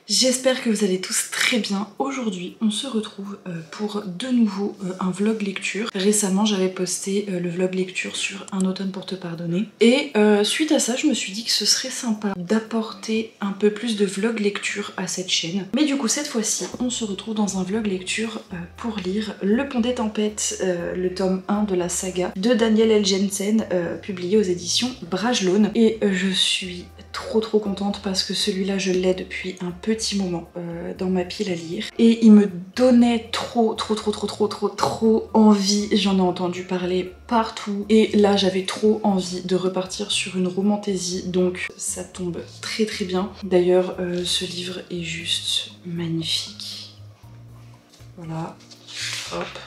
J'espère que vous allez tous très bien. Aujourd'hui, on se retrouve pour de nouveau un vlog lecture. Récemment, j'avais posté le vlog lecture sur Un automne pour te pardonner. Et suite à ça, je me suis dit que ce serait sympa d'apporter un peu plus de vlog lecture à cette chaîne. Mais du coup, cette fois-ci, on se retrouve dans un vlog lecture pour lire Le Pont des Tempêtes, le tome 1 de la saga de Daniel L. Jensen, publié aux éditions Bragelonne. Et je suis trop contente parce que celui-là, je l'ai depuis un petit moment dans ma pile à lire. Et il me donnait trop envie. J'en ai entendu parler partout. Et là, j'avais trop envie de repartir sur une romantaisie. Donc, ça tombe très bien. D'ailleurs, ce livre est juste magnifique. Voilà. Hop.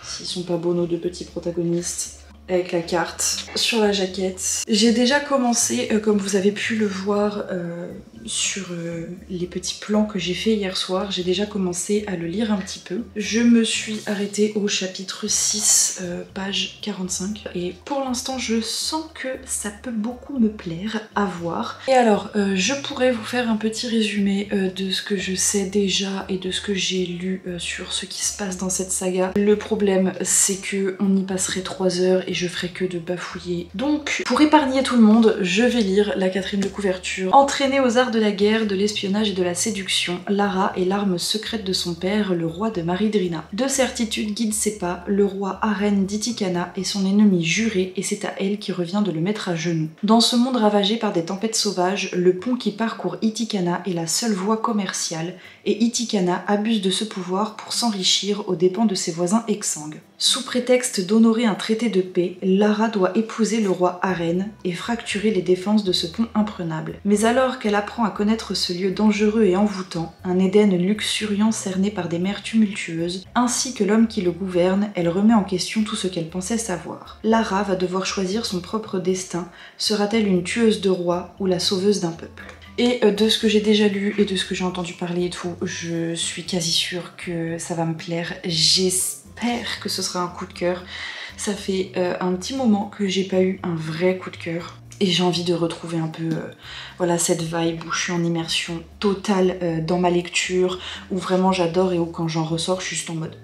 S'ils sont pas beaux, nos deux petits protagonistes. Avec la carte sur la jaquette. J'ai déjà commencé, comme vous avez pu le voir sur les petits plans que j'ai fait hier soir, j'ai déjà commencé à le lire un petit peu. Je me suis arrêtée au chapitre 6, page 45. Et pour l'instant, je sens que ça peut beaucoup me plaire à voir. Et alors, je pourrais vous faire un petit résumé de ce que je sais déjà et de ce que j'ai lu sur ce qui se passe dans cette saga. Le problème, c'est que on y passerait 3 heures et je ferai que de bafouiller. Donc, pour épargner tout le monde, je vais lire la 4e de couverture. Entraînée aux arts de la guerre, de l'espionnage et de la séduction, Lara est l'arme secrète de son père, le roi de Maridrina. Deux certitudes guident ses pas, le roi Arène d'Itikana est son ennemi juré et c'est à elle qui revient de le mettre à genoux. Dans ce monde ravagé par des tempêtes sauvages, le pont qui parcourt Itikana est la seule voie commerciale et Itikana abuse de ce pouvoir pour s'enrichir aux dépens de ses voisins exsangues. Sous prétexte d'honorer un traité de paix, Lara doit épouser le roi Arène et fracturer les défenses de ce pont imprenable. Mais alors qu'elle apprend à connaître ce lieu dangereux et envoûtant, un Éden luxuriant cerné par des mers tumultueuses, ainsi que l'homme qui le gouverne, elle remet en question tout ce qu'elle pensait savoir. Lara va devoir choisir son propre destin. Sera-t-elle une tueuse de rois ou la sauveuse d'un peuple ? Et de ce que j'ai déjà lu et de ce que j'ai entendu parler et tout, je suis quasi sûre que ça va me plaire. J'espère que ce sera un coup de cœur. Ça fait un petit moment que j'ai pas eu un vrai coup de cœur. Et j'ai envie de retrouver un peu voilà, cette vibe où je suis en immersion totale dans ma lecture, où vraiment j'adore et où quand j'en ressors, je suis juste en mode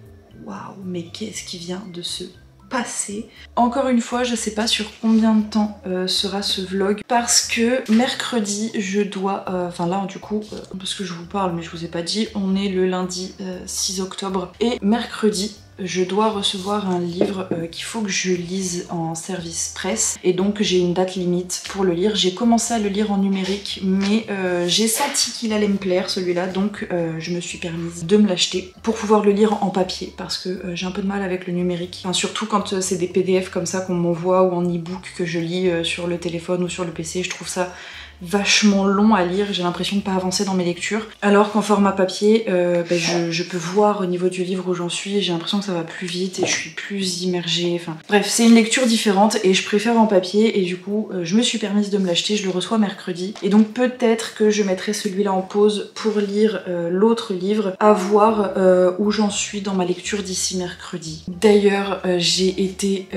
waouh, mais qu'est-ce qui vient de se passer. Encore une fois, je sais pas sur combien de temps sera ce vlog parce que mercredi je dois, enfin là du coup, parce que je vous parle mais je vous ai pas dit, on est le lundi 6 octobre et mercredi je dois recevoir un livre qu'il faut que je lise en service presse et donc j'ai une date limite pour le lire. J'ai commencé à le lire en numérique mais j'ai senti qu'il allait me plaire celui-là donc je me suis permise de me l'acheter pour pouvoir le lire en papier parce que j'ai un peu de mal avec le numérique. Enfin, surtout quand c'est des PDF comme ça qu'on m'envoie ou en e-book que je lis sur le téléphone ou sur le PC, je trouve ça vachement long à lire, j'ai l'impression de pas avancer dans mes lectures. Alors qu'en format papier, je peux voir au niveau du livre où j'en suis, j'ai l'impression que ça va plus vite et je suis plus immergée. Enfin bref, c'est une lecture différente et je préfère en papier et du coup je me suis permise de me l'acheter, je le reçois mercredi. Et donc peut-être que je mettrai celui-là en pause pour lire l'autre livre, à voir où j'en suis dans ma lecture d'ici mercredi. D'ailleurs, j'ai été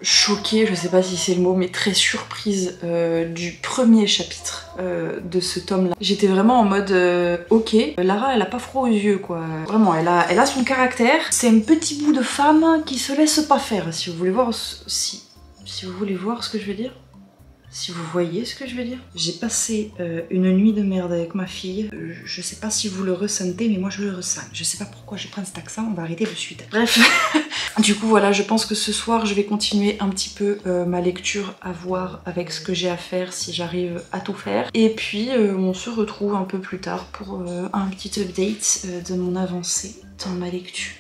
choquée, je sais pas si c'est le mot, mais très surprise du premier chapitre de ce tome-là. J'étais vraiment en mode ok, Lara elle a pas froid aux yeux quoi. Vraiment, elle a son caractère. C'est un petit bout de femme qui se laisse pas faire. Si vous voulez voir si vous voulez voir ce que je veux dire. Si vous voyez ce que je veux dire. J'ai passé une nuit de merde avec ma fille. Je sais pas si vous le ressentez, mais moi je le ressens. Je sais pas pourquoi je prends cet accent, on va arrêter de suite. Bref. Du coup voilà, je pense que ce soir je vais continuer un petit peu ma lecture, à voir avec ce que j'ai à faire, si j'arrive à tout faire. Et puis on se retrouve un peu plus tard pour un petit update de mon avancée dans ma lecture.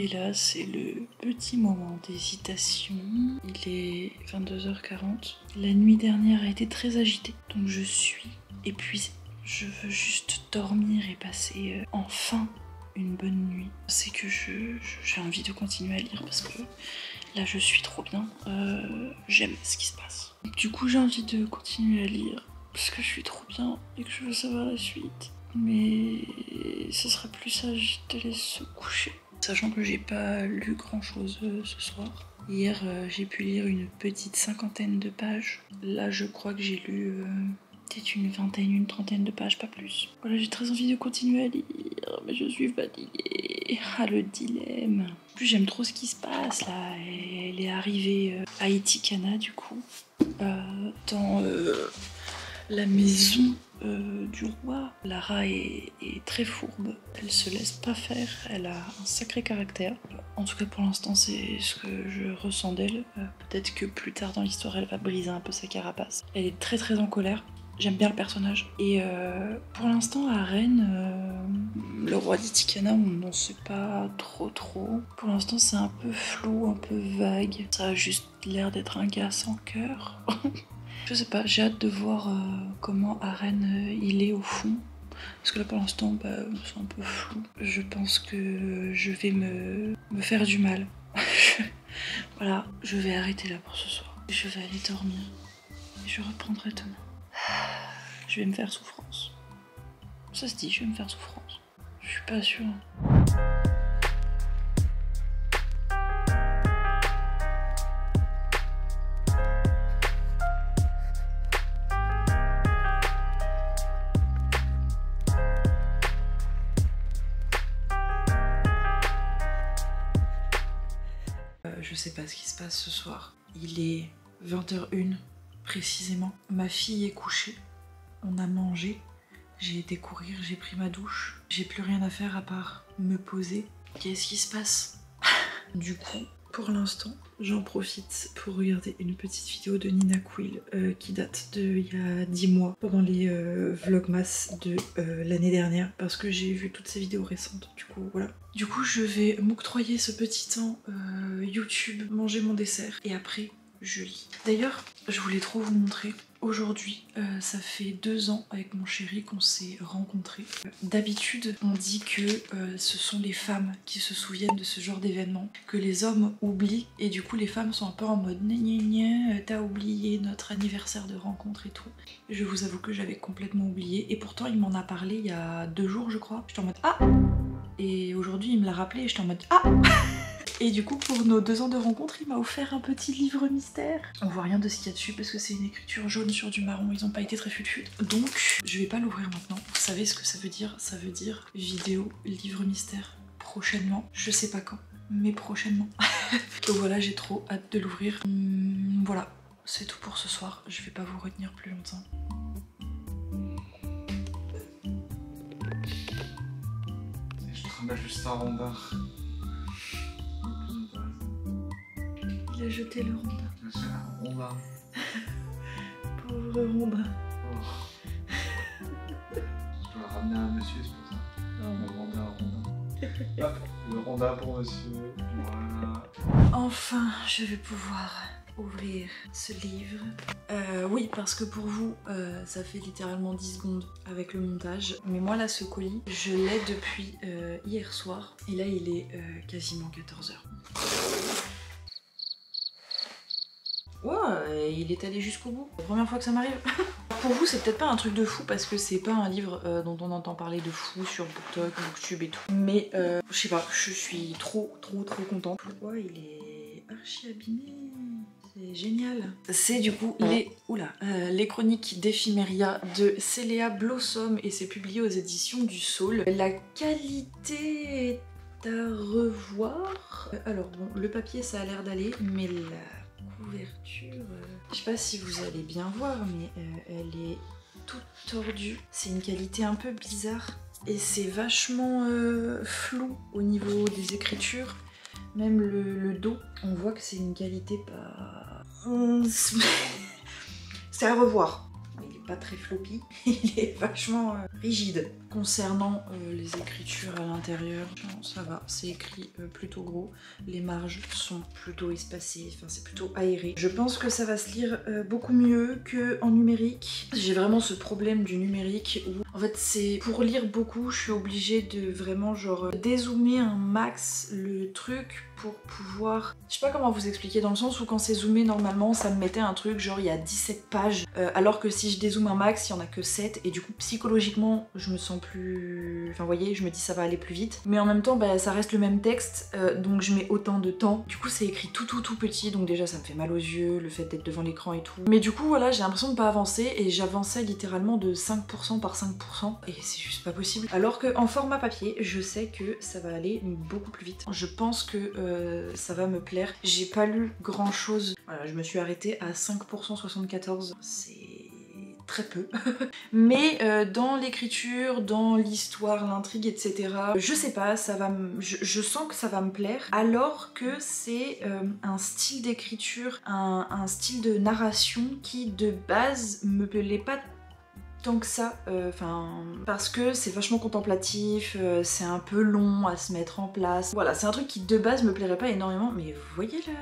Et là, c'est le petit moment d'hésitation. Il est 22h40. La nuit dernière a été très agitée, donc je suis épuisée. Je veux juste dormir et passer enfin une bonne nuit. C'est que j'ai envie de continuer à lire parce que là, je suis trop bien. J'aime ce qui se passe. Du coup, j'ai envie de continuer à lire parce que je suis trop bien et que je veux savoir la suite. Mais ce serait plus sage d'aller se coucher. Sachant que j'ai pas lu grand chose ce soir. Hier, j'ai pu lire une petite 50aine de pages. Là, je crois que j'ai lu peut-être une vingtaine, une trentaine de pages, pas plus. Voilà, j'ai très envie de continuer à lire, mais je suis fatiguée. Ah, le dilemme. En plus, j'aime trop ce qui se passe là. Elle est arrivée à Itikana, du coup, dans la maison du roi. Lara est très fourbe, elle se laisse pas faire, elle a un sacré caractère. En tout cas pour l'instant c'est ce que je ressens d'elle. Peut-être que plus tard dans l'histoire elle va briser un peu sa carapace. Elle est très très en colère, j'aime bien le personnage. Et pour l'instant à Rennes, le roi d'Itikana on n'en sait pas trop. Pour l'instant c'est un peu flou, un peu vague. Ça a juste l'air d'être un gars sans cœur. Je sais pas, j'ai hâte de voir comment Aren il est au fond. Parce que là pour l'instant c'est un peu flou. Je pense que je vais me faire du mal. Voilà, je vais arrêter là pour ce soir. Je vais aller dormir. Et je reprendrai demain. Je vais me faire souffrance. Ça se dit, je vais me faire souffrance. Je suis pas sûre. Je sais pas ce qui se passe ce soir. Il est 20h01 précisément. Ma fille est couchée. On a mangé. J'ai été courir, j'ai pris ma douche. J'ai plus rien à faire à part me poser. Qu'est-ce qui se passe? Du coup, pour l'instant, j'en profite pour regarder une petite vidéo de Nina Quill qui date d'il y a 10 mois, pendant les vlogmas de l'année dernière, parce que j'ai vu toutes ces vidéos récentes, du coup voilà. Du coup je vais m'octroyer ce petit temps YouTube, manger mon dessert, et après je lis. D'ailleurs, je voulais trop vous montrer. Aujourd'hui, ça fait 2 ans avec mon chéri qu'on s'est rencontrés. D'habitude, on dit que ce sont les femmes qui se souviennent de ce genre d'événement, que les hommes oublient, et du coup les femmes sont un peu en mode gna gna gna, t'as oublié notre anniversaire de rencontre et tout. Je vous avoue que j'avais complètement oublié, et pourtant il m'en a parlé il y a 2 jours je crois. J'étais en mode ah! Et aujourd'hui il me l'a rappelé et j'étais en mode ah! Et du coup pour nos 2 ans de rencontre il m'a offert un petit livre mystère. On voit rien de ce qu'il y a dessus parce que c'est une écriture jaune sur du marron, ils ont pas été très fut-fut. Donc je vais pas l'ouvrir maintenant. Vous savez ce que ça veut dire? Ça veut dire vidéo livre mystère prochainement. Je sais pas quand, mais prochainement. Donc voilà, j'ai trop hâte de l'ouvrir. Voilà, c'est tout pour ce soir. Je vais pas vous retenir plus longtemps. Je trimballe juste un rondard. Il a jeté le rondin. J'ai un rondard. Pauvre rondin. Oh. Je dois ramener un monsieur, c'est pour ça. On va demander un rondin. Hop, le rondin pour monsieur. Voilà. Enfin, je vais pouvoir ouvrir ce livre. Oui, parce que pour vous, ça fait littéralement 10 secondes avec le montage. Mais moi là, ce colis, je l'ai depuis hier soir. Et là, il est quasiment 14h. Ouais, il est allé jusqu'au bout. La première fois que ça m'arrive. Pour vous, c'est peut-être pas un truc de fou parce que c'est pas un livre dont on entend parler de fou sur BookTok, BookTube et tout. Mais je sais pas, je suis trop contente. Ouais, il est archi abîmé. C'est génial. C'est du coup les chroniques d'Ephemeria de Céléa Blossom et c'est publié aux éditions du Saule. La qualité est à revoir. Alors bon, le papier ça a l'air d'aller, mais la couverture, je sais pas si vous allez bien voir, mais elle est toute tordue. C'est une qualité un peu bizarre et c'est vachement flou au niveau des écritures. Même le dos, on voit que c'est une qualité pas... c'est à revoir. Il est pas très floppy, il est vachement rigide. Concernant les écritures à l'intérieur, ça va, c'est écrit plutôt gros, les marges sont plutôt espacées, enfin c'est plutôt aéré. Je pense que ça va se lire beaucoup mieux qu'en numérique. J'ai vraiment ce problème du numérique où en fait c'est pour lire beaucoup, je suis obligée de vraiment genre dézoomer un max le truc pour pouvoir... Je sais pas comment vous expliquer, dans le sens où quand c'est zoomé normalement ça me mettait un truc genre il y a 17 pages alors que si je dézoome un max il y en a que 7 et du coup psychologiquement je me sens plus... Enfin vous voyez, je me dis ça va aller plus vite. Mais en même temps bah, ça reste le même texte donc je mets autant de temps. Du coup c'est écrit tout petit donc déjà ça me fait mal aux yeux le fait d'être devant l'écran et tout. Mais du coup voilà j'ai l'impression de pas avancer et j'avançais littéralement de 5% par 5% et c'est juste pas possible. Alors qu'en format papier je sais que ça va aller beaucoup plus vite. Je pense que ça va me plaire. J'ai pas lu grand chose. Voilà, je me suis arrêtée à 5% 74. C'est très peu. Mais dans l'écriture, dans l'histoire, l'intrigue, etc. Je sais pas, ça va je sens que ça va me plaire. Alors que c'est un style d'écriture, un style de narration qui de base me plaît pas tant que ça, parce que c'est vachement contemplatif, c'est un peu long à se mettre en place. Voilà, c'est un truc qui de base me plairait pas énormément, mais vous voyez là...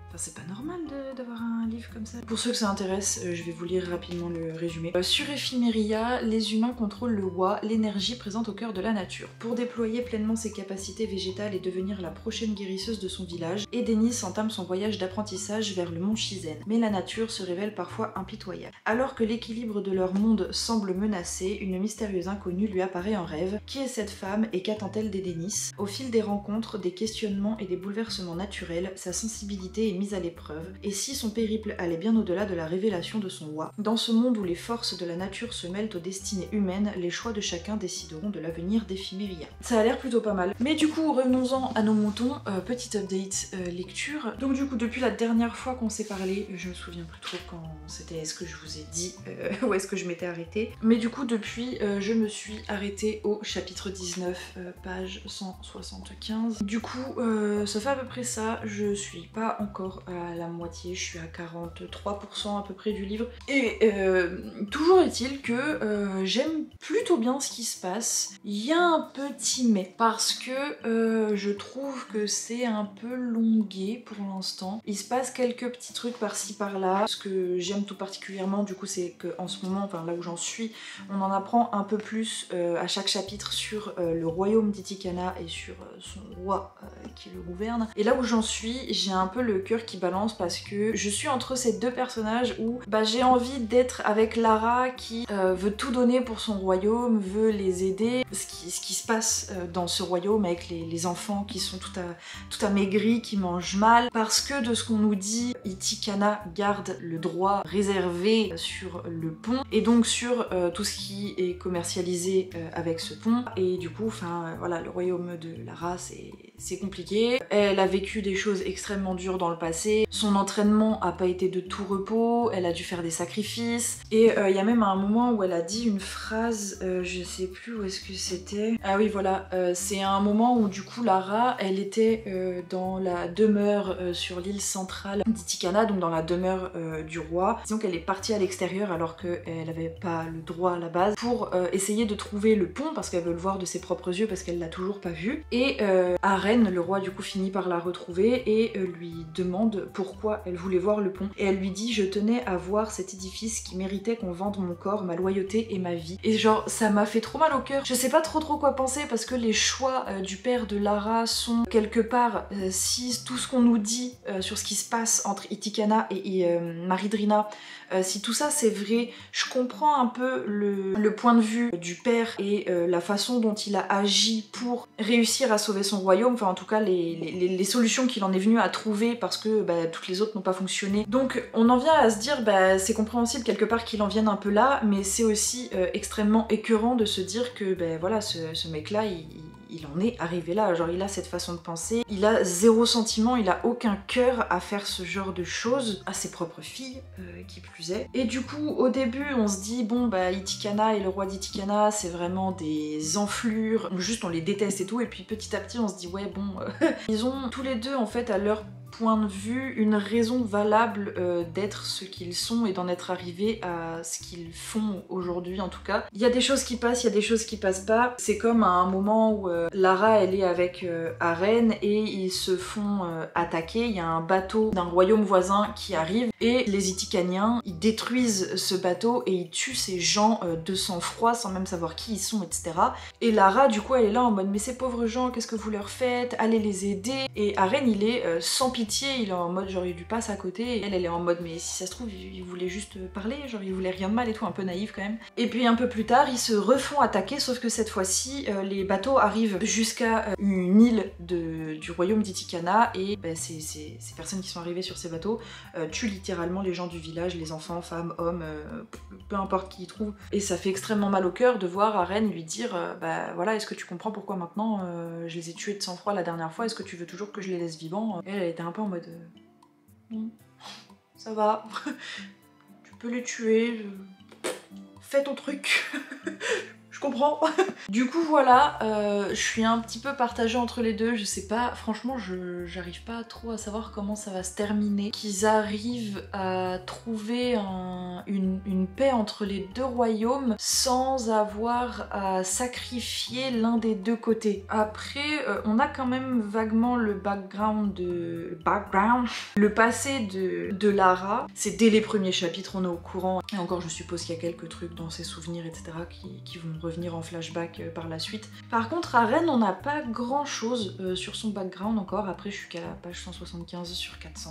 Enfin, c'est pas normal d'avoir un livre comme ça. Pour ceux que ça intéresse, je vais vous lire rapidement le résumé. Sur Ephemeria, les humains contrôlent le Wa, l'énergie présente au cœur de la nature. Pour déployer pleinement ses capacités végétales et devenir la prochaine guérisseuse de son village, Edenis entame son voyage d'apprentissage vers le mont Shizen. Mais la nature se révèle parfois impitoyable. Alors que l'équilibre de leur monde semble menacé, une mystérieuse inconnue lui apparaît en rêve. Qui est cette femme et qu'attend-elle d'Edenis? Au fil des rencontres, des questionnements et des bouleversements naturels, sa sensibilité est mise à l'épreuve, et si son périple allait bien au-delà de la révélation de son Wa. Dans ce monde où les forces de la nature se mêlent aux destinées humaines, les choix de chacun décideront de l'avenir d'Ephemeria. Ça a l'air plutôt pas mal. Mais du coup, revenons-en à nos moutons, petit update lecture. Donc du coup, depuis la dernière fois qu'on s'est parlé, je me souviens plus trop quand c'était, est-ce que je vous ai dit où est-ce que je m'étais arrêtée. Mais du coup, depuis, je me suis arrêtée au chapitre 19, page 175. Du coup, ça fait à peu près ça, je suis pas encore à la moitié, je suis à 43% à peu près du livre. Et toujours est-il que j'aime plutôt bien ce qui se passe. Il y a un petit mais, parce que je trouve que c'est un peu longué pour l'instant. Il se passe quelques petits trucs par-ci par-là. Ce que j'aime tout particulièrement du coup c'est qu'en ce moment, enfin là où j'en suis, on en apprend un peu plus à chaque chapitre sur le royaume d'Itikana et sur son roi qui le gouverne. Et là où j'en suis, j'ai un peu le cœur qui balance parce que je suis entre ces deux personnages où bah, j'ai envie d'être avec Lara qui veut tout donner pour son royaume, veut les aider. Ce qui se passe dans ce royaume avec les enfants qui sont tout amaigris, qui mangent mal, parce que de ce qu'on nous dit, Itikana garde le droit réservé sur le pont et donc sur tout ce qui est commercialisé avec ce pont. Et du coup, enfin voilà, le royaume de Lara c'est compliqué. Elle a vécu des choses extrêmement dures dans le passé. Son entraînement a pas été de tout repos, elle a dû faire des sacrifices. Et il y a même un moment où elle a dit une phrase, je sais plus où est-ce que c'était. Ah oui voilà, c'est un moment où du coup Lara, elle était dans la demeure sur l'île centrale d'Itikana, donc dans la demeure du roi. Disons qu'elle est partie à l'extérieur alors qu'elle avait pas le droit à la base pour essayer de trouver le pont parce qu'elle veut le voir de ses propres yeux parce qu'elle l'a toujours pas vu. Et Aren, le roi du coup finit par la retrouver et lui demande pourquoi elle voulait voir le pont. Et elle lui dit: je tenais à voir cet édifice qui méritait qu'on vende mon corps, ma loyauté et ma vie. Et genre ça m'a fait trop mal au cœur. Je sais pas trop quoi penser parce que les choix du père de Lara sont quelque part, si tout ce qu'on nous dit sur ce qui se passe entre Itikana et Maridrina, si tout ça c'est vrai, je comprends un peu le point de vue du père et la façon dont il a agi pour réussir à sauver son royaume, enfin en tout cas les solutions qu'il en est venu à trouver parce que bah, toutes les autres n'ont pas fonctionné. Donc on en vient à se dire, bah, c'est compréhensible quelque part qu'il en vienne un peu là, mais c'est aussi extrêmement écœurant de se dire que bah, voilà, ce mec là il en est arrivé là, genre il a cette façon de penser, il a zéro sentiment, il a aucun cœur à faire ce genre de choses à ses propres filles, qui plus est. Et du coup au début on se dit bon bah Itikana et le roi d'Itikana c'est vraiment des enflures, juste on les déteste et tout, et puis petit à petit on se dit ouais bon, ils ont tous les deux en fait à leur point de vue une raison valable d'être ce qu'ils sont et d'en être arrivés à ce qu'ils font aujourd'hui en tout cas. Il y a des choses qui passent, il y a des choses qui passent pas. C'est comme à un moment où Lara elle est avec Aren et ils se font attaquer. Il y a un bateau d'un royaume voisin qui arrive et les Itikaniens ils détruisent ce bateau et ils tuent ces gens de sang-froid sans même savoir qui ils sont, etc. Et Lara du coup elle est là en mode mais ces pauvres gens qu'est-ce que vous leur faites, allez les aider. Et Aren il est sans pitié, il est en mode genre il lui passe à côté et elle est en mode mais si ça se trouve il voulait juste parler, genre il voulait rien de mal et tout, un peu naïf quand même. Et puis un peu plus tard ils se refont attaquer sauf que cette fois-ci les bateaux arrivent jusqu'à une île du royaume d'Itikana et ces personnes qui sont arrivées sur ces bateaux tuent littéralement les gens du village, les enfants, femmes, hommes, peu importe qui y trouvent. Et ça fait extrêmement mal au cœur de voir Aren lui dire bah voilà, est-ce que tu comprends pourquoi maintenant je les ai tués de sang-froid la dernière fois, est-ce que tu veux toujours que je les laisse vivants? Elle était un peu en mode non, ça va, tu peux les tuer, fais ton truc. Je comprends. Du coup voilà, je suis un petit peu partagée entre les deux, je sais pas, franchement j'arrive pas trop à savoir comment ça va se terminer. Qu'ils arrivent à trouver une paix entre les deux royaumes sans avoir à sacrifier l'un des deux côtés. Après, on a quand même vaguement le background, le passé de Lara. C'est dès les premiers chapitres, on est au courant. Et encore je suppose qu'il y a quelques trucs dans ses souvenirs, etc. qui vont revenir en flashback par la suite. Par contre, Aren, on n'a pas grand chose sur son background encore. Après, je suis qu'à la page 175 sur 400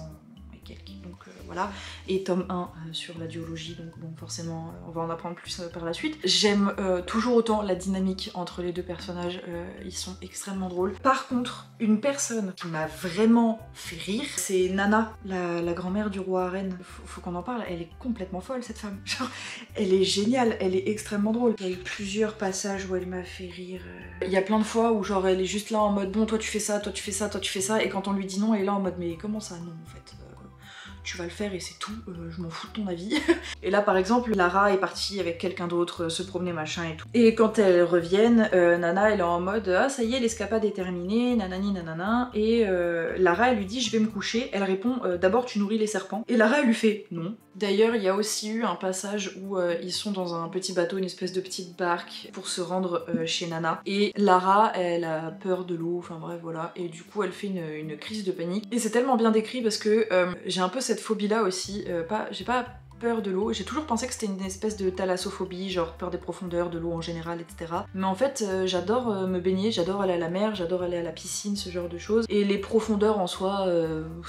et quelques. Donc voilà. Et tome 1 sur la duologie. Donc bon, forcément, on va en apprendre plus par la suite. J'aime toujours autant la dynamique entre les deux personnages. Ils sont extrêmement drôles. Par contre, une personne qui m'a vraiment fait rire, c'est Nana, la grand-mère du roi Aren. Faut qu'on en parle. Elle est complètement folle, cette femme. Genre, elle est géniale, elle est extrêmement drôle. Il y a eu plusieurs passages où elle m'a fait rire. Il y a plein de fois où genre elle est juste là en mode bon toi tu fais ça, toi tu fais ça, toi tu fais ça, et quand on lui dit non elle est là en mode mais comment ça non en fait tu vas le faire et c'est tout, je m'en fous de ton avis. Et là par exemple Lara est partie avec quelqu'un d'autre se promener machin et tout. Et quand elles reviennent, Nana elle est en mode ah ça y est l'escapade est terminée, nanani nanana. Et Lara elle lui dit je vais me coucher. Elle répond d'abord tu nourris les serpents. Et Lara elle lui fait non. D'ailleurs il y a aussi eu un passage où ils sont dans un petit bateau, une espèce de petite barque pour se rendre chez Nana. Et Lara elle a peur de l'eau, enfin bref voilà. Et du coup elle fait une crise de panique. Et c'est tellement bien décrit parce que j'ai un peu cette phobie là aussi, j'ai pas peur de l'eau, j'ai toujours pensé que c'était une espèce de thalassophobie, genre peur des profondeurs, de l'eau en général, etc. Mais en fait j'adore me baigner, j'adore aller à la mer, j'adore aller à la piscine, ce genre de choses. Et les profondeurs en soi,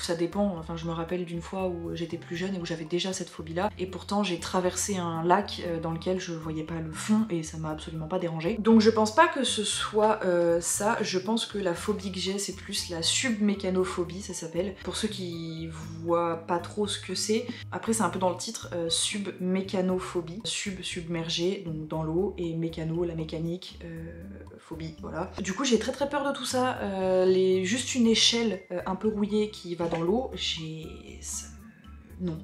ça dépend, enfin je me rappelle d'une fois où j'étais plus jeune et où j'avais déjà cette phobie là, et pourtant j'ai traversé un lac dans lequel je voyais pas le fond et ça m'a absolument pas dérangé. Donc je pense pas que ce soit ça, je pense que la phobie que j'ai c'est plus la submécanophobie, ça s'appelle. Pour ceux qui voient pas trop ce que c'est, après c'est un peu dans le titre, submécanophobie, submergé, donc dans l'eau, et mécano, la mécanique, phobie, voilà. Du coup j'ai très peur de tout ça, juste une échelle un peu rouillée qui va dans l'eau, non,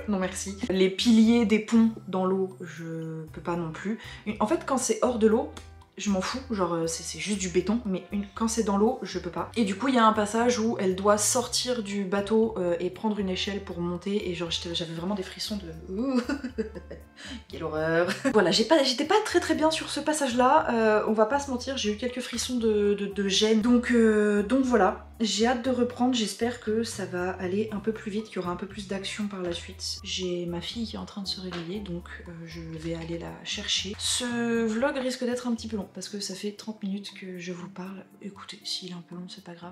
non merci. Les piliers des ponts dans l'eau, je peux pas non plus. En fait quand c'est hors de l'eau, je m'en fous, genre c'est juste du béton, mais quand c'est dans l'eau, je peux pas. Et du coup, il y a un passage où elle doit sortir du bateau et prendre une échelle pour monter, et genre j'avais vraiment des frissons de... Quelle horreur. Voilà, j'étais pas très bien sur ce passage-là, on va pas se mentir, j'ai eu quelques frissons de gêne. Donc voilà, j'ai hâte de reprendre, j'espère que ça va aller un peu plus vite, qu'il y aura un peu plus d'action par la suite. J'ai ma fille qui est en train de se réveiller, donc je vais aller la chercher. Ce vlog risque d'être un petit peu long, parce que ça fait 30 minutes que je vous parle. Écoutez, s'il est un peu long, c'est pas grave.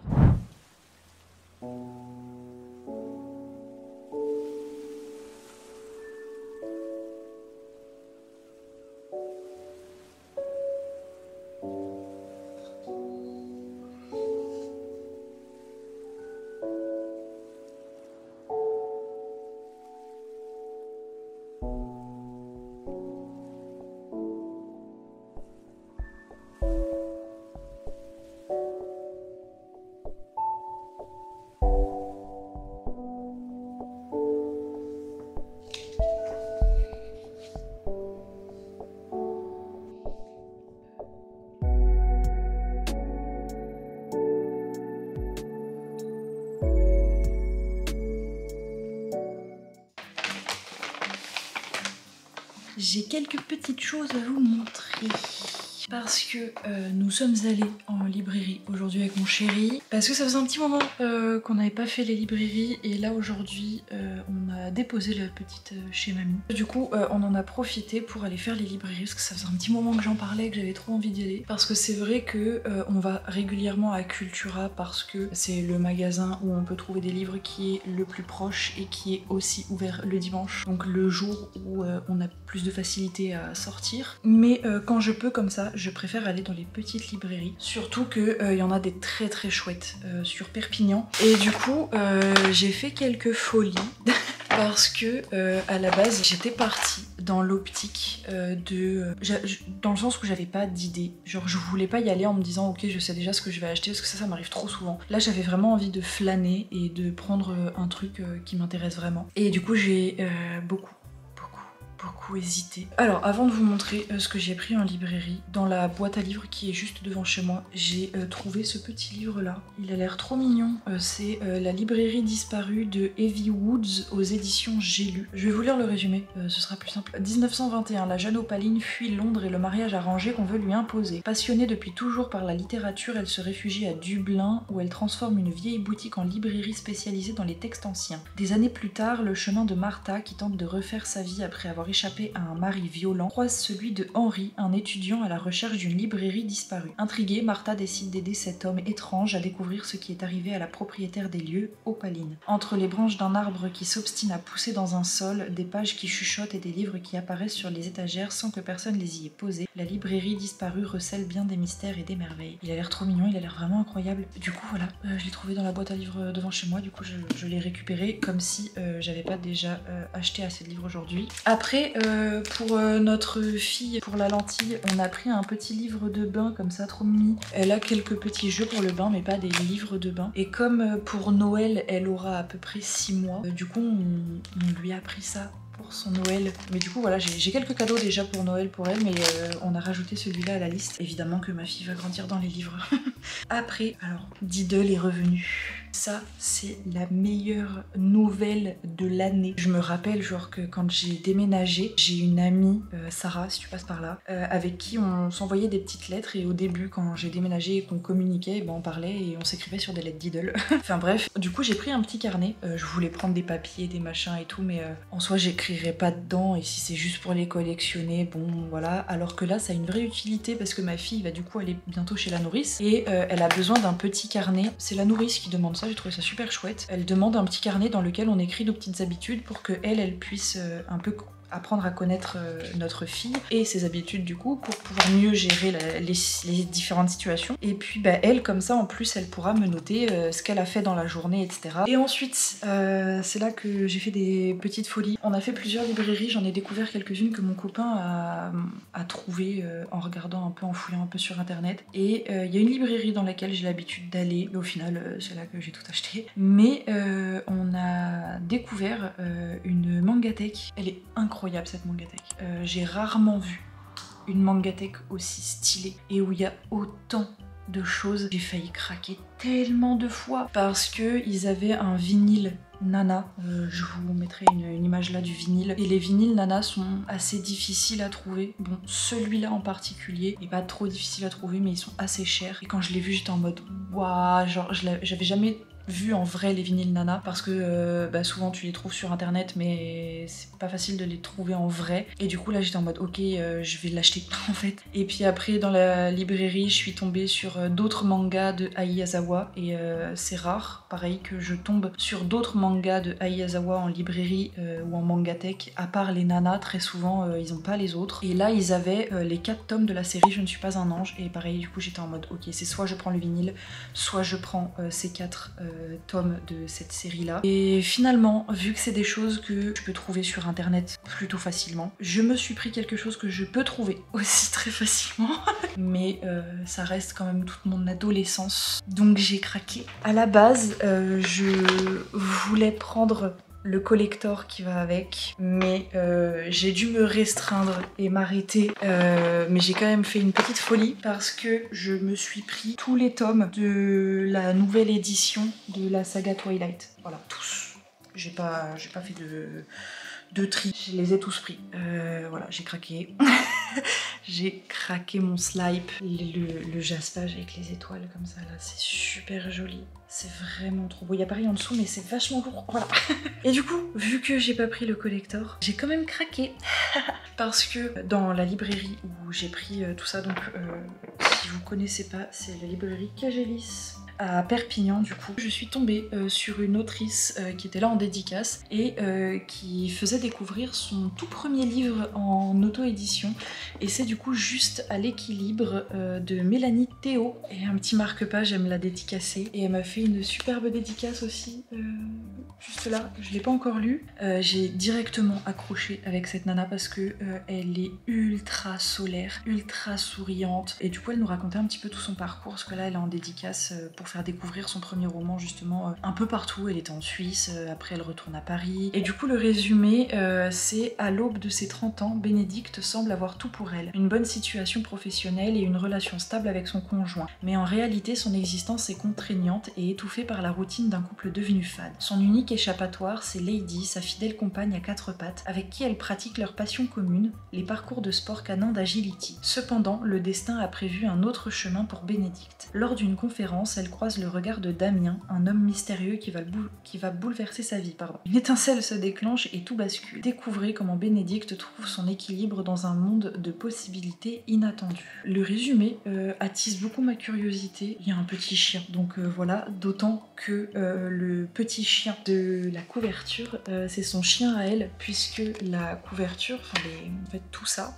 J'ai quelques petites choses à vous montrer. Parce que nous sommes allés en librairie aujourd'hui avec mon chéri. Parce que ça faisait un petit moment qu'on n'avait pas fait les librairies. Et là aujourd'hui, on a déposé la petite chez mamie. Du coup, on en a profité pour aller faire les librairies. Parce que ça faisait un petit moment que j'en parlais, que j'avais trop envie d'y aller. Parce que c'est vrai que on va régulièrement à Cultura. Parce que c'est le magasin où on peut trouver des livres qui est le plus proche. Et qui est aussi ouvert le dimanche. Donc le jour où on a plus de facilité à sortir. Mais quand je peux comme ça, je préfère aller dans les petites librairies. Surtout qu'il y en a des très très chouettes sur Perpignan. Et du coup, j'ai fait quelques folies. Parce que à la base j'étais partie dans l'optique dans le sens où j'avais pas d'idée. Genre je voulais pas y aller en me disant ok je sais déjà ce que je vais acheter parce que ça m'arrive trop souvent. Là j'avais vraiment envie de flâner et de prendre un truc qui m'intéresse vraiment. Et du coup j'ai beaucoup hésité. Alors avant de vous montrer ce que j'ai pris en librairie, dans la boîte à livres qui est juste devant chez moi, j'ai trouvé ce petit livre là. Il a l'air trop mignon. C'est La librairie disparue de Heavy Woods aux éditions J'ai lu. Je vais vous lire le résumé, ce sera plus simple. 1921, la jeune Opaline fuit Londres et le mariage arrangé qu'on veut lui imposer. Passionnée depuis toujours par la littérature, elle se réfugie à Dublin où elle transforme une vieille boutique en librairie spécialisée dans les textes anciens. Des années plus tard, le chemin de Martha, qui tente de refaire sa vie après avoir échappé à un mari violent, croise celui de Henry, un étudiant à la recherche d'une librairie disparue. Intriguée, Martha décide d'aider cet homme étrange à découvrir ce qui est arrivé à la propriétaire des lieux, Opaline. Entre les branches d'un arbre qui s'obstine à pousser dans un sol, des pages qui chuchotent et des livres qui apparaissent sur les étagères sans que personne les y ait posés, la librairie disparue recèle bien des mystères et des merveilles. Il a l'air trop mignon, il a l'air vraiment incroyable. Du coup voilà, je l'ai trouvé dans la boîte à livres devant chez moi, du coup je l'ai récupéré comme si j'avais pas déjà acheté assez de livres aujourd'hui. Après, pour notre fille, pour la lentille, on a pris un petit livre de bain comme ça, trop mimi. Elle a quelques petits jeux pour le bain, mais pas des livres de bain. Et comme pour Noël, elle aura à peu près 6 mois, du coup on lui a pris ça pour son Noël. Mais du coup voilà, j'ai quelques cadeaux déjà pour Noël pour elle, mais on a rajouté celui-là à la liste. Évidemment que ma fille va grandir dans les livres. Après, alors, Diddle est revenu. Ça, c'est la meilleure nouvelle de l'année. Je me rappelle genre que quand j'ai déménagé, j'ai une amie, Sarah, si tu passes par là, avec qui on s'envoyait des petites lettres et au début, quand j'ai déménagé et qu'on communiquait, ben, on parlait et on s'écrivait sur des lettres Diddle. Enfin bref, du coup j'ai pris un petit carnet. Je voulais prendre des papiers, des machins et tout, mais en soi j'écrirais pas dedans et si c'est juste pour les collectionner, bon voilà. Alors que là, ça a une vraie utilité parce que ma fille va du coup aller bientôt chez la nourrice et elle a besoin d'un petit carnet. C'est la nourrice qui demande ça, j'ai trouvé ça super chouette. Elle demande un petit carnet dans lequel on écrit nos petites habitudes pour que elle puisse un peu apprendre à connaître notre fille et ses habitudes du coup pour pouvoir mieux gérer les différentes situations. Et puis bah, elle comme ça en plus elle pourra me noter ce qu'elle a fait dans la journée, etc. Et ensuite c'est là que j'ai fait des petites folies. On a fait plusieurs librairies, j'en ai découvert quelques-unes que mon copain a trouvées en regardant un peu, en fouillant un peu sur internet. Et il y a une librairie dans laquelle j'ai l'habitude d'aller, mais au final c'est là que j'ai tout acheté. Mais on a découvert une mangathèque, elle est incroyable cette mangathèque. J'ai rarement vu une mangathèque aussi stylée et où il y a autant de choses. J'ai failli craquer tellement de fois parce que ils avaient un vinyle Nana, je vous mettrai une image là du vinyle. Et les vinyles Nana sont assez difficiles à trouver. Bon, celui-là en particulier est pas trop difficile à trouver, mais ils sont assez chers. Et quand je l'ai vu, j'étais en mode waouh, genre j'avais jamais vu en vrai les vinyles Nana parce que bah, souvent tu les trouves sur internet mais c'est pas facile de les trouver en vrai et du coup là j'étais en mode ok je vais l'acheter en fait. Et puis après dans la librairie je suis tombée sur d'autres mangas de Ai Yazawa et c'est rare pareil que je tombe sur d'autres mangas de Ai Yazawa en librairie ou en mangathèque, à part les Nana très souvent ils ont pas les autres. Et là ils avaient les 4 tomes de la série Je ne suis pas un ange et pareil du coup j'étais en mode ok c'est soit je prends le vinyle soit je prends ces 4 tomes de cette série là. Et finalement, vu que c'est des choses que je peux trouver sur internet plutôt facilement, je me suis pris quelque chose que je peux trouver aussi très facilement. Mais ça reste quand même toute mon adolescence. Donc j'ai craqué. À la base, je voulais prendre le collector qui va avec, mais j'ai dû me restreindre et m'arrêter, mais j'ai quand même fait une petite folie parce que je me suis pris tous les tomes de la nouvelle édition de la saga Twilight, voilà, tous. J'ai pas fait de tri. Je les ai tous pris. Voilà, j'ai craqué. J'ai craqué mon slipe. Le jaspage avec les étoiles comme ça là, c'est super joli. C'est vraiment trop beau. Il y a pareil en dessous mais c'est vachement lourd. Voilà. Et du coup, vu que j'ai pas pris le collector, j'ai quand même craqué. Parce que dans la librairie où j'ai pris tout ça, donc si vous connaissez pas, c'est la librairie Cagelis à Perpignan. Du coup, je suis tombée sur une autrice qui était là en dédicace et qui faisait découvrir son tout premier livre en auto-édition. Et c'est du coup Juste à l'équilibre de Mélanie Théo. Et un petit marque-page, elle me l'a dédicacé. Et elle m'a fait une superbe dédicace aussi, juste là. Je l'ai pas encore lu. J'ai directement accroché avec cette nana parce que elle est ultra solaire, ultra souriante. Et du coup, elle nous racontait un petit peu tout son parcours, parce que là, elle est en dédicace pour faire découvrir son premier roman justement un peu partout. Elle était en Suisse, après elle retourne à Paris. Et du coup, le résumé, c'est à l'aube de ses 30 ans, Bénédicte semble avoir tout pour elle. Une bonne situation professionnelle et une relation stable avec son conjoint. Mais en réalité, son existence est contraignante et étouffée par la routine d'un couple devenu fade. Son unique échappatoire, c'est Lady, sa fidèle compagne à 4 pattes, avec qui elle pratique leur passion commune, les parcours de sport canin d'agility. Cependant, le destin a prévu un autre chemin pour Bénédicte. Lors d'une conférence, elle croise le regard de Damien, un homme mystérieux qui va bouleverser sa vie. Une étincelle se déclenche et tout bascule. Découvrez comment Bénédicte trouve son équilibre dans un monde de possibilités inattendues. Le résumé attise beaucoup ma curiosité. Il y a un petit chien, donc voilà, d'autant que le petit chien de la couverture, c'est son chien à elle, puisque la couverture, en fait tout ça,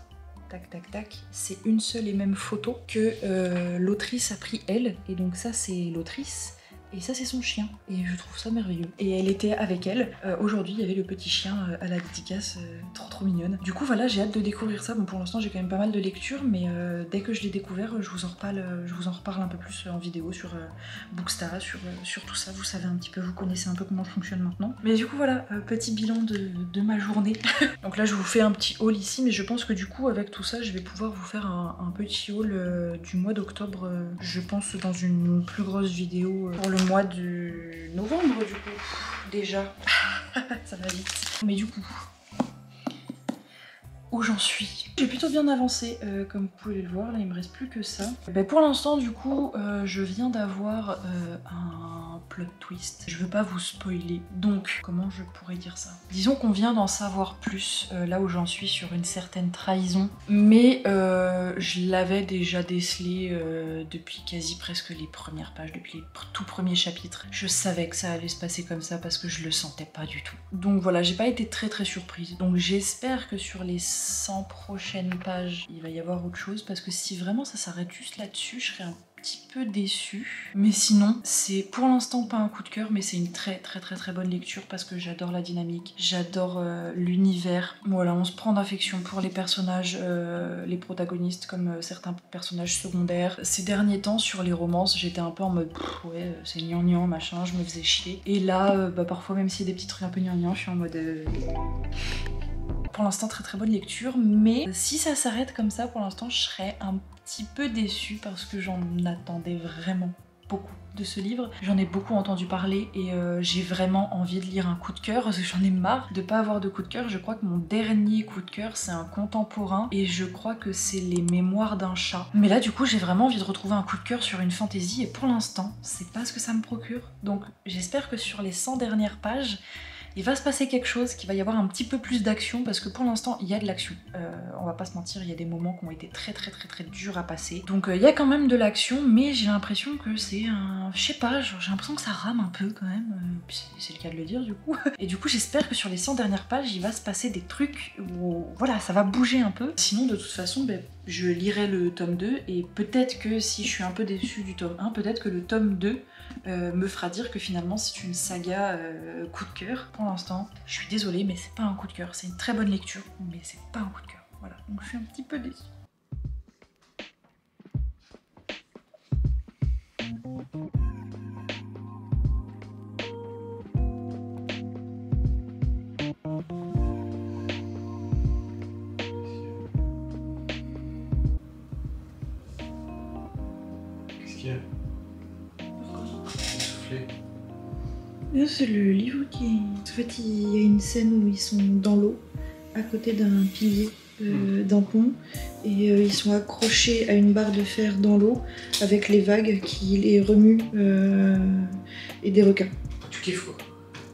tac tac tac, c'est une seule et même photo que l'autrice a pris elle, et donc ça c'est l'autrice et ça c'est son chien, et je trouve ça merveilleux. Et elle était avec elle, aujourd'hui il y avait le petit chien à la dédicace, trop mignonne. Du coup voilà, j'ai hâte de découvrir ça. Bon, pour l'instant j'ai quand même pas mal de lectures, mais dès que je l'ai découvert, je vous en reparle un peu plus en vidéo sur Booksta, sur tout ça. Vous savez un petit peu, vous connaissez un peu comment je fonctionne maintenant. Mais du coup voilà, petit bilan de ma journée. Donc là je vous fais un petit haul ici, mais je pense que du coup avec tout ça je vais pouvoir vous faire un petit haul du mois d'octobre, je pense dans une plus grosse vidéo pour le mois de novembre du coup. Déjà, ça va vite. Mais du coup, où j'en suis? J'ai plutôt bien avancé, comme vous pouvez le voir, là il me reste plus que ça. Pour l'instant du coup, je viens d'avoir un plot twist. Je veux pas vous spoiler, donc comment je pourrais dire ça? Disons qu'on vient d'en savoir plus, là où j'en suis sur une certaine trahison, mais je l'avais déjà décelé depuis quasi presque les premières pages, depuis les tout premiers chapitres. Je savais que ça allait se passer comme ça parce que je le sentais pas du tout. Donc voilà, j'ai pas été très surprise. Donc j'espère que sur les 100 prochaines pages, il va y avoir autre chose, parce que si vraiment ça s'arrête juste là-dessus, je serais un petit peu déçue. Mais sinon, c'est pour l'instant pas un coup de cœur, mais c'est une très bonne lecture parce que j'adore la dynamique, j'adore l'univers. Voilà, on se prend d'affection pour les personnages, les protagonistes comme certains personnages secondaires. Ces derniers temps, sur les romances, j'étais un peu en mode ouais, c'est gnangnan, machin, je me faisais chier. Et là, parfois, même s'il y a des petits trucs un peu gnangnan, je suis en mode... Pour l'instant, très bonne lecture, mais si ça s'arrête comme ça, pour l'instant, je serais un petit peu déçue parce que j'en attendais vraiment beaucoup de ce livre. J'en ai beaucoup entendu parler et j'ai vraiment envie de lire un coup de cœur parce que j'en ai marre de pas avoir de coup de cœur. Je crois que mon dernier coup de cœur, c'est un contemporain et je crois que c'est Les Mémoires d'un chat. Mais là, du coup, j'ai vraiment envie de retrouver un coup de cœur sur une fantaisie et pour l'instant, c'est pas ce que ça me procure. Donc, j'espère que sur les 100 dernières pages, il va se passer quelque chose, qu'il va y avoir un petit peu plus d'action, parce que pour l'instant il y a de l'action. On va pas se mentir, il y a des moments qui ont été très durs à passer. Donc il y a quand même de l'action, mais j'ai l'impression que c'est un... Je sais pas, j'ai l'impression que ça rame un peu quand même. C'est le cas de le dire du coup. Et du coup j'espère que sur les 100 dernières pages, il va se passer des trucs où voilà, ça va bouger un peu. Sinon de toute façon, je lirai le tome 2 et peut-être que si je suis un peu déçue du tome 1, peut-être que le tome 2 me fera dire que finalement c'est une saga coup de cœur. Pour l'instant, je suis désolée, mais c'est pas un coup de cœur. C'est une très bonne lecture, mais c'est pas un coup de cœur. Voilà, donc je suis un petit peu déçue. C'est le livre qui est... En fait, il y a une scène où ils sont dans l'eau, à côté d'un pilier d'un pont, et ils sont accrochés à une barre de fer dans l'eau, avec les vagues qui les remuent, et des requins. Tu kiffes quoi?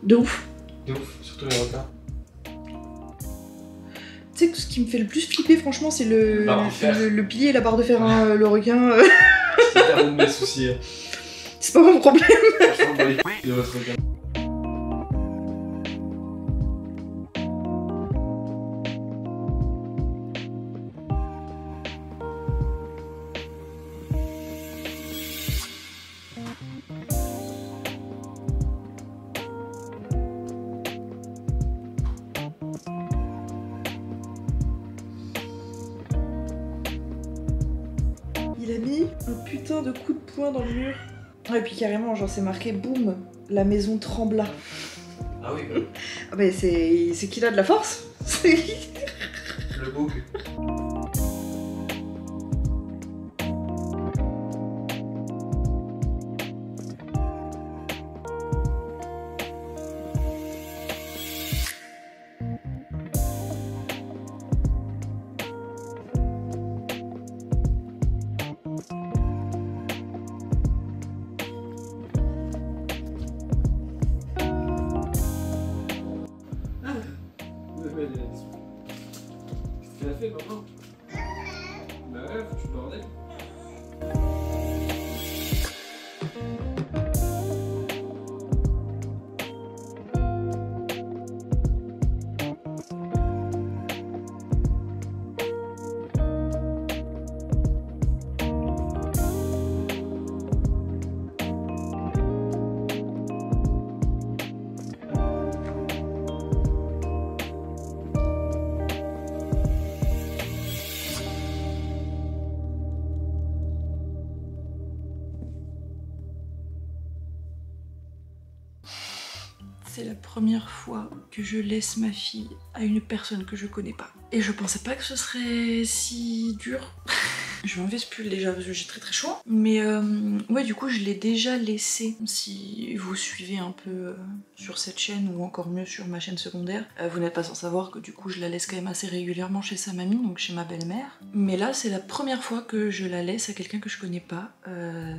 De ouf. De ouf, surtout les requins. Tu sais que ce qui me fait le plus flipper, franchement, c'est le pilier et la barre de fer, hein, le requin. C'est un de mes soucis. C'est pas mon problème. Franchement, pas les couilles de votre requin. Il a mis un putain de coup de poing dans le mur. Et puis carrément, genre c'est marqué boum, la maison trembla. Ah oui, Ah bah c'est qu'il a de la force. le bouc. Qu'est-ce qu'elle a fait maintenant? Bah ouais, faut que tu bordel. C'est la première fois que je laisse ma fille à une personne que je connais pas. Et je pensais pas que ce serait si dur. Je vais enlever ce pull déjà parce que j'ai très chaud. Mais ouais, du coup je l'ai déjà laissé. Si vous suivez un peu sur cette chaîne ou encore mieux sur ma chaîne secondaire, vous n'êtes pas sans savoir que du coup je la laisse quand même assez régulièrement chez sa mamie, donc chez ma belle-mère. Mais là c'est la première fois que je la laisse à quelqu'un que je connais pas.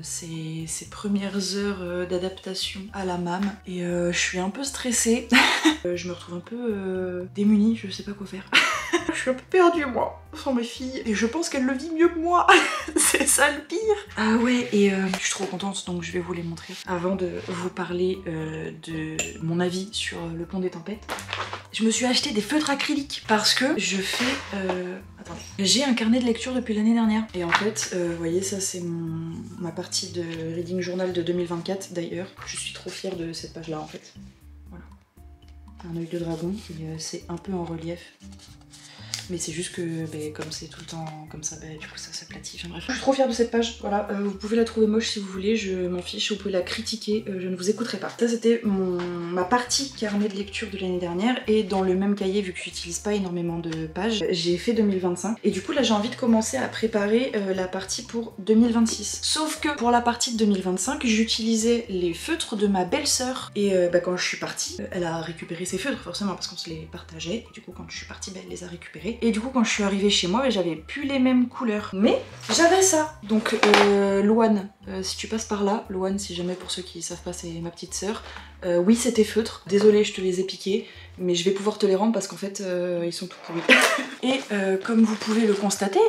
C'est ses premières heures d'adaptation à la mam. Et je suis un peu stressée. Je me retrouve un peu démunie, je sais pas quoi faire. Je suis un peu perdue moi, sans ma fille. Et je pense qu'elle le vit mieux que moi. C'est ça le pire. Ah ouais, et je suis trop contente, donc je vais vous les montrer. Avant de vous parler de mon avis sur le pont des tempêtes, je me suis acheté des feutres acryliques parce que je fais... Attendez. J'ai un carnet de lecture depuis l'année dernière. Et en fait, vous voyez, ça c'est ma partie de reading journal de 2024 d'ailleurs. Je suis trop fière de cette page-là en fait. Voilà. Un œil de dragon, et c'est un peu en relief. Mais c'est juste que comme c'est tout le temps comme ça, du coup ça s'aplatit. Enfin bref. Je suis trop fière de cette page, voilà. Vous pouvez la trouver moche si vous voulez, je m'en fiche, vous pouvez la critiquer, je ne vous écouterai pas. Ça c'était ma partie carnet de lecture de l'année dernière, et dans le même cahier, vu que j'utilise pas énormément de pages, j'ai fait 2025. Et du coup là j'ai envie de commencer à préparer la partie pour 2026. Sauf que pour la partie de 2025, j'utilisais les feutres de ma belle-sœur. Et quand je suis partie, elle a récupéré ses feutres forcément parce qu'on se les partageait. Et du coup quand je suis partie, elle les a récupérés. Et du coup quand je suis arrivée chez moi, j'avais plus les mêmes couleurs. Mais j'avais ça. Donc Loane, si tu passes par là, Loane, si jamais pour ceux qui savent pas, c'est ma petite sœur. Oui, c'est tes feutres. Désolée, je te les ai piqués, mais je vais pouvoir te les rendre parce qu'en fait ils sont tout pourris. Et comme vous pouvez le constater,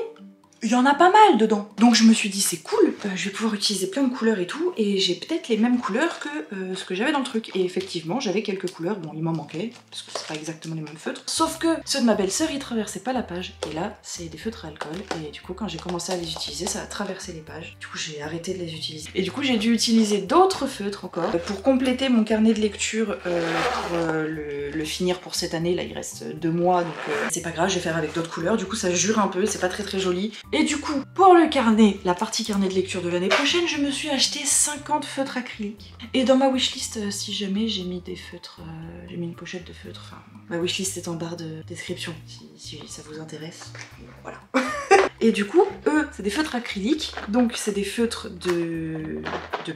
il y en a pas mal dedans. Donc je me suis dit c'est cool, je vais pouvoir utiliser plein de couleurs et tout, et j'ai peut-être les mêmes couleurs que ce que j'avais dans le truc. Et effectivement j'avais quelques couleurs, bon il m'en manquait, parce que c'est pas exactement les mêmes feutres. Sauf que ceux de ma belle-sœur ils traversaient pas la page, et là c'est des feutres à alcool, et du coup quand j'ai commencé à les utiliser ça a traversé les pages. Du coup j'ai arrêté de les utiliser. Et du coup j'ai dû utiliser d'autres feutres encore, pour compléter mon carnet de lecture, pour le finir pour cette année. Là il reste 2 mois, donc c'est pas grave, je vais faire avec d'autres couleurs. Du coup ça jure un peu, c'est pas très joli. Et du coup, pour le carnet, la partie carnet de lecture de l'année prochaine, je me suis acheté 50 feutres acryliques. Et dans ma wishlist, si jamais j'ai mis des feutres, j'ai mis une pochette de feutres, enfin, ma wishlist est en barre de description, si ça vous intéresse. Voilà. Et du coup, eux, c'est des feutres acryliques, donc c'est des feutres de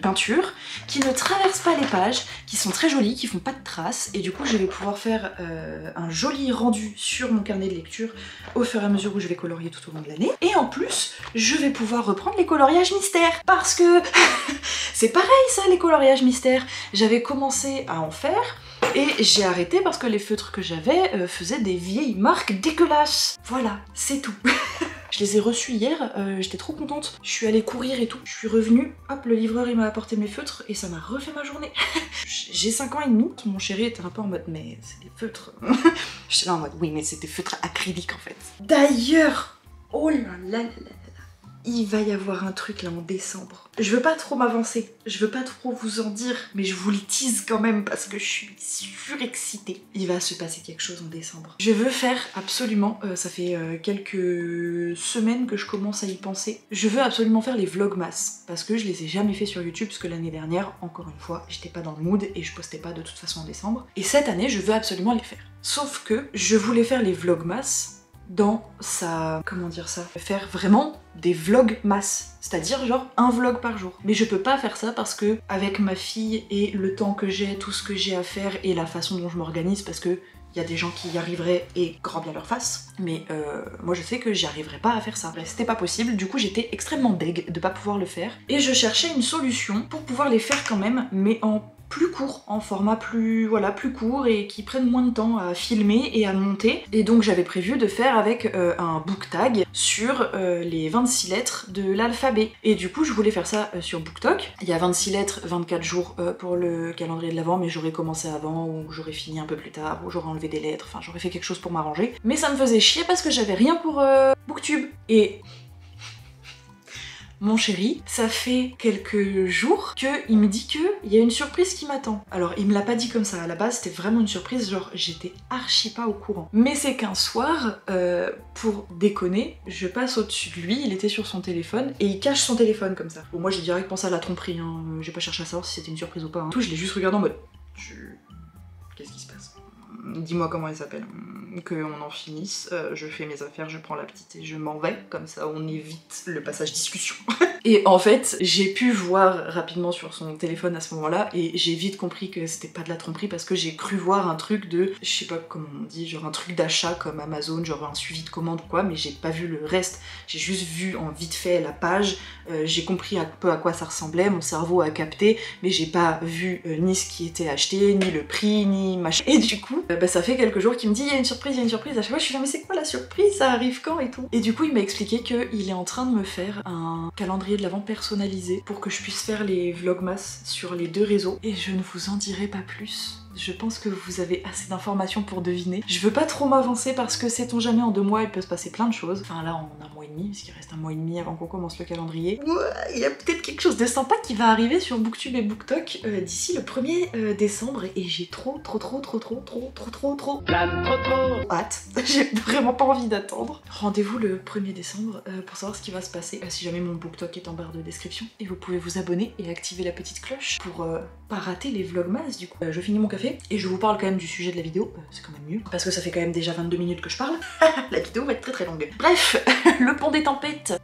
peinture qui ne traversent pas les pages, qui sont très jolis, qui font pas de traces, et du coup je vais pouvoir faire un joli rendu sur mon carnet de lecture au fur et à mesure où je vais colorier tout au long de l'année. Et en plus, je vais pouvoir reprendre les coloriages mystères, parce que c'est pareil ça, les coloriages mystères. J'avais commencé à en faire, et j'ai arrêté parce que les feutres que j'avais faisaient des vieilles marques dégueulasses. Voilà, c'est tout. Je les ai reçus hier, j'étais trop contente. Je suis allée courir et tout. Je suis revenue, hop, le livreur il m'a apporté mes feutres et ça m'a refait ma journée. J'ai 5 ans et demi. Mon chéri était un peu en mode mais c'est des feutres. J'étais là en mode oui mais c'est des feutres acryliques en fait. D'ailleurs, oh là là là là. Il va y avoir un truc là en décembre. Je veux pas trop m'avancer, je veux pas trop vous en dire, mais je vous le tease quand même parce que je suis surexcitée. Il va se passer quelque chose en décembre. Je veux faire absolument, ça fait quelques semaines que je commence à y penser, je veux absolument faire les vlogmas parce que je les ai jamais fait sur YouTube parce que l'année dernière, encore une fois, j'étais pas dans le mood et je postais pas de toute façon en décembre. Et cette année, je veux absolument les faire. Sauf que je voulais faire les vlogmas dans sa... comment dire ça? Faire vraiment des vlogs masse, c'est-à-dire genre un vlog par jour. Mais je peux pas faire ça parce que avec ma fille et le temps que j'ai, tout ce que j'ai à faire et la façon dont je m'organise, parce que il y a des gens qui y arriveraient et grand bien leur face, mais moi je sais que j'y arriverais pas à faire ça. C'était pas possible, du coup j'étais extrêmement deg de pas pouvoir le faire et je cherchais une solution pour pouvoir les faire quand même, mais en plus court, en format plus court et qui prennent moins de temps à filmer et à monter. Et donc j'avais prévu de faire avec un book tag sur les 26 lettres de l'alphabet. Et du coup je voulais faire ça sur BookTok. Il y a 26 lettres, 24 jours pour le calendrier de l'Avent, mais j'aurais commencé avant ou j'aurais fini un peu plus tard ou j'aurais enlevé des lettres, enfin j'aurais fait quelque chose pour m'arranger. Mais ça me faisait chier parce que j'avais rien pour BookTube. Et mon chéri, ça fait quelques jours qu'il me dit qu'il y a une surprise qui m'attend. Alors il me l'a pas dit comme ça, à la base c'était vraiment une surprise, genre j'étais archi pas au courant. Mais c'est qu'un soir, pour déconner, je passe au-dessus de lui, il était sur son téléphone, et il cache son téléphone comme ça. Bon moi j'ai direct pensé à la tromperie, hein. J'ai pas cherché à savoir si c'était une surprise ou pas. Hein. Tout, je l'ai juste regardé en mode... Qu'est-ce qui se passe? Dis-moi comment elle s'appelle. Qu'on en finisse, je fais mes affaires, je prends la petite et je m'en vais, comme ça on évite le passage discussion. Et en fait, j'ai pu voir rapidement sur son téléphone à ce moment-là, et j'ai vite compris que c'était pas de la tromperie parce que j'ai cru voir un truc de, je sais pas comment on dit, genre un truc d'achat comme Amazon, genre un suivi de commande ou quoi, mais j'ai pas vu le reste, j'ai juste vu en vite fait la page, j'ai compris un peu à quoi ça ressemblait, mon cerveau a capté, mais j'ai pas vu ni ce qui était acheté, ni le prix, ni machin. Et du coup, ça fait quelques jours qu'il me dit il y a une surprise, à chaque fois je suis là mais c'est quoi la surprise, ça arrive quand et tout. Et du coup il m'a expliqué qu'il est en train de me faire un calendrier de l'Avent personnalisé pour que je puisse faire les vlogmas sur les deux réseaux, et je ne vous en dirai pas plus. Je pense que vous avez assez d'informations pour deviner. Je veux pas trop m'avancer parce que sait-on jamais, en 2 mois il peut se passer plein de choses. Enfin là en 1 mois et demi, parce qu'il reste 1 mois et demi avant qu'on commence le calendrier. Il y a peut-être quelque chose de sympa qui va arriver sur BookTube et BookTok d'ici le 1er décembre, et j'ai trop hâte. J'ai vraiment pas envie d'attendre. Rendez-vous le 1er décembre pour savoir ce qui va se passer. Si jamais mon BookTok est en barre de description, et vous pouvez vous abonner et activer la petite cloche pour pas rater les vlogmas du coup. Je finis mon café et je vous parle quand même du sujet de la vidéo, c'est quand même mieux, parce que ça fait quand même déjà 22 minutes que je parle. La vidéo va être très longue. Bref, le pont des tempêtes.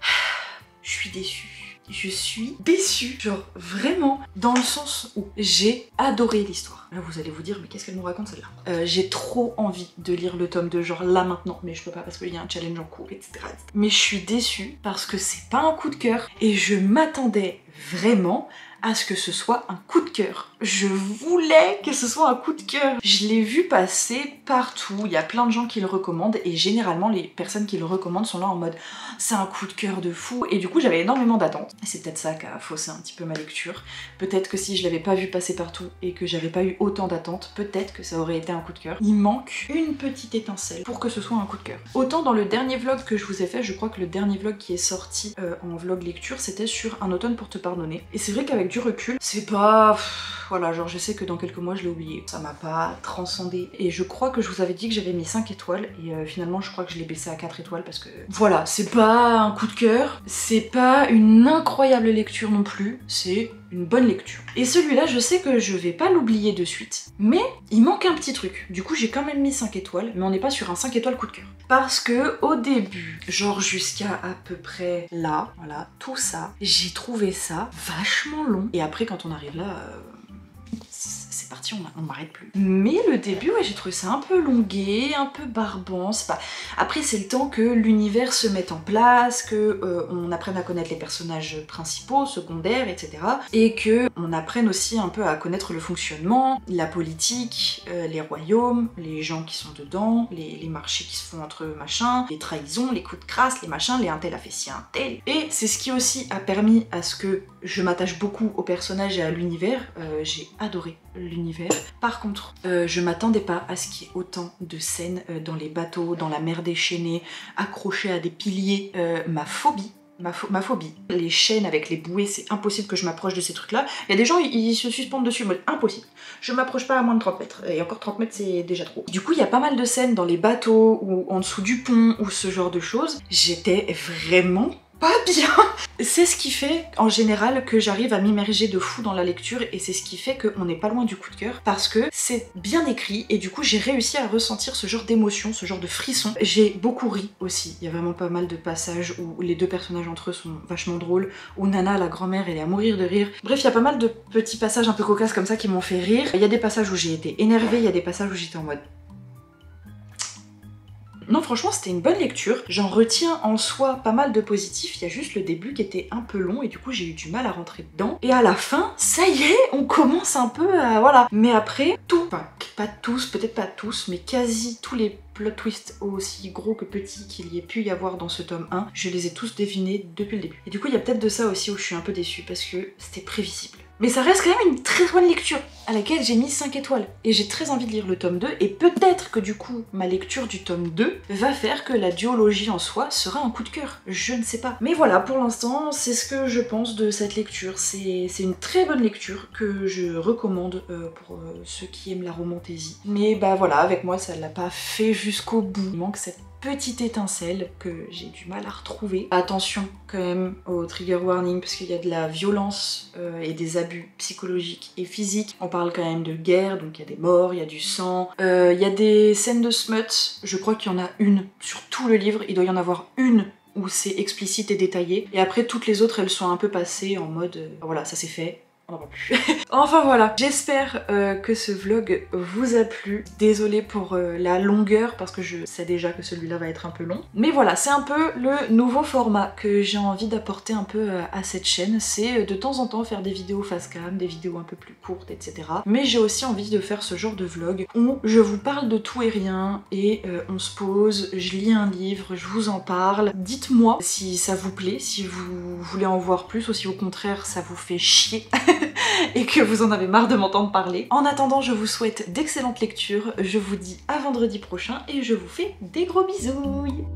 Je suis déçue. Je suis déçue, genre vraiment, dans le sens où j'ai adoré l'histoire. Là vous allez vous dire mais qu'est-ce qu'elle nous raconte celle-là? J'ai trop envie de lire le tome 2 genre là maintenant, mais je peux pas parce qu'il y a un challenge en cours, etc. Mais je suis déçue parce que c'est pas un coup de cœur, et je m'attendais vraiment à ce que ce soit un coup de cœur. Je voulais que ce soit un coup de cœur. Je l'ai vu passer partout, il y a plein de gens qui le recommandent, et généralement les personnes qui le recommandent sont là en mode c'est un coup de cœur de fou, et du coup j'avais énormément d'attentes. Et c'est peut-être ça qui a faussé un petit peu ma lecture. Peut-être que si je l'avais pas vu passer partout et que j'avais pas eu autant d'attentes, peut-être que ça aurait été un coup de cœur. Il manque une petite étincelle pour que ce soit un coup de cœur. Autant dans le dernier vlog que je vous ai fait, je crois que le dernier vlog qui est sorti en vlog lecture, c'était sur Un automne pour te pardonner. Et c'est vrai qu'avec du recul, c'est pas... voilà, genre je sais que dans quelques mois je l'ai oublié. Ça m'a pas transcendé. Et je crois que je vous avais dit que j'avais mis 5 étoiles et finalement je crois que je l'ai baissé à 4 étoiles parce que voilà, c'est pas un coup de cœur, c'est pas une incroyable lecture non plus, c'est une bonne lecture. Et celui-là, je sais que je vais pas l'oublier de suite, mais il manque un petit truc. Du coup, j'ai quand même mis 5 étoiles, mais on n'est pas sur un 5 étoiles coup de cœur. Parce que au début, genre jusqu'à à peu près là, voilà, tout ça, j'ai trouvé ça vachement long. Et après, quand on arrive là, c'est parti, on m'arrête plus. Mais le début, ouais, j'ai trouvé ça un peu longué, un peu barbant. Pas... Après, c'est le temps que l'univers se mette en place, que on apprenne à connaître les personnages principaux, secondaires, etc. Et que on apprenne aussi un peu à connaître le fonctionnement, la politique, les royaumes, les gens qui sont dedans, les marchés qui se font entre eux, machin, les trahisons, les coups de crasse, les machins, les un tel a fait ci, un tel. Et c'est ce qui aussi a permis à ce que je m'attache beaucoup aux personnages et à l'univers. J'ai adoré l'univers. Par contre, je m'attendais pas à ce qu'il y ait autant de scènes dans les bateaux, dans la mer déchaînée, accrochées à des piliers. Ma phobie. Les chaînes avec les bouées, c'est impossible que je m'approche de ces trucs-là. Il y a des gens, ils se suspendent dessus, mode impossible. Je m'approche pas à moins de 30 mètres. Et encore 30 mètres, c'est déjà trop. Du coup, il y a pas mal de scènes dans les bateaux, ou en dessous du pont, ou ce genre de choses. J'étais vraiment pas bien. C'est ce qui fait en général que j'arrive à m'immerger de fou dans la lecture et c'est ce qui fait qu'on n'est pas loin du coup de cœur parce que c'est bien écrit et du coup j'ai réussi à ressentir ce genre d'émotion, ce genre de frisson. J'ai beaucoup ri aussi, il y a vraiment pas mal de passages où les deux personnages entre eux sont vachement drôles, où Nana, la grand-mère, elle est à mourir de rire. Bref, il y a pas mal de petits passages un peu cocasses comme ça qui m'ont fait rire. Il y a des passages où j'ai été énervée, il y a des passages où j'étais en mode... Non, franchement, c'était une bonne lecture. J'en retiens en soi pas mal de positifs. Il y a juste le début qui était un peu long et du coup, j'ai eu du mal à rentrer dedans. Et à la fin, ça y est, on commence un peu à... Voilà. Mais après, tout, enfin, pas tous, peut-être pas tous, mais quasi tous les plot twists aussi gros que petits qu'il y ait pu y avoir dans ce tome 1, je les ai tous devinés depuis le début. Et du coup, il y a peut-être de ça aussi où je suis un peu déçue parce que c'était prévisible. Mais ça reste quand même une très bonne lecture à laquelle j'ai mis 5 étoiles. Et j'ai très envie de lire le tome 2 et peut-être que du coup, ma lecture du tome 2 va faire que la duologie en soi sera un coup de cœur. Je ne sais pas. Mais voilà, pour l'instant, c'est ce que je pense de cette lecture. C'est une très bonne lecture que je recommande pour ceux qui aiment la romantaisie. Mais bah voilà, avec moi, ça l'a pas fait jusqu'au bout. Il manque cette petite étincelle que j'ai du mal à retrouver. Attention quand même au trigger warning parce qu'il y a de la violence et des abus psychologiques et physiques. On parle quand même de guerre, donc il y a des morts, il y a du sang, il y a des scènes de smut. Je crois qu'il y en a une sur tout le livre, il doit y en avoir une où c'est explicite et détaillé. Et après toutes les autres elles sont un peu passées en mode voilà, ça c'est fait. On n'en parle plus. Enfin voilà, j'espère que ce vlog vous a plu. Désolée pour la longueur parce que je sais déjà que celui-là va être un peu long. Mais voilà, c'est un peu le nouveau format que j'ai envie d'apporter un peu à cette chaîne. C'est de temps en temps faire des vidéos face cam, des vidéos un peu plus courtes, etc. Mais j'ai aussi envie de faire ce genre de vlog où je vous parle de tout et rien et on se pose, je lis un livre, je vous en parle. Dites-moi si ça vous plaît, si vous voulez en voir plus ou si au contraire ça vous fait chier. Et que vous en avez marre de m'entendre parler. En attendant, je vous souhaite d'excellentes lectures, je vous dis à vendredi prochain et je vous fais des gros bisous.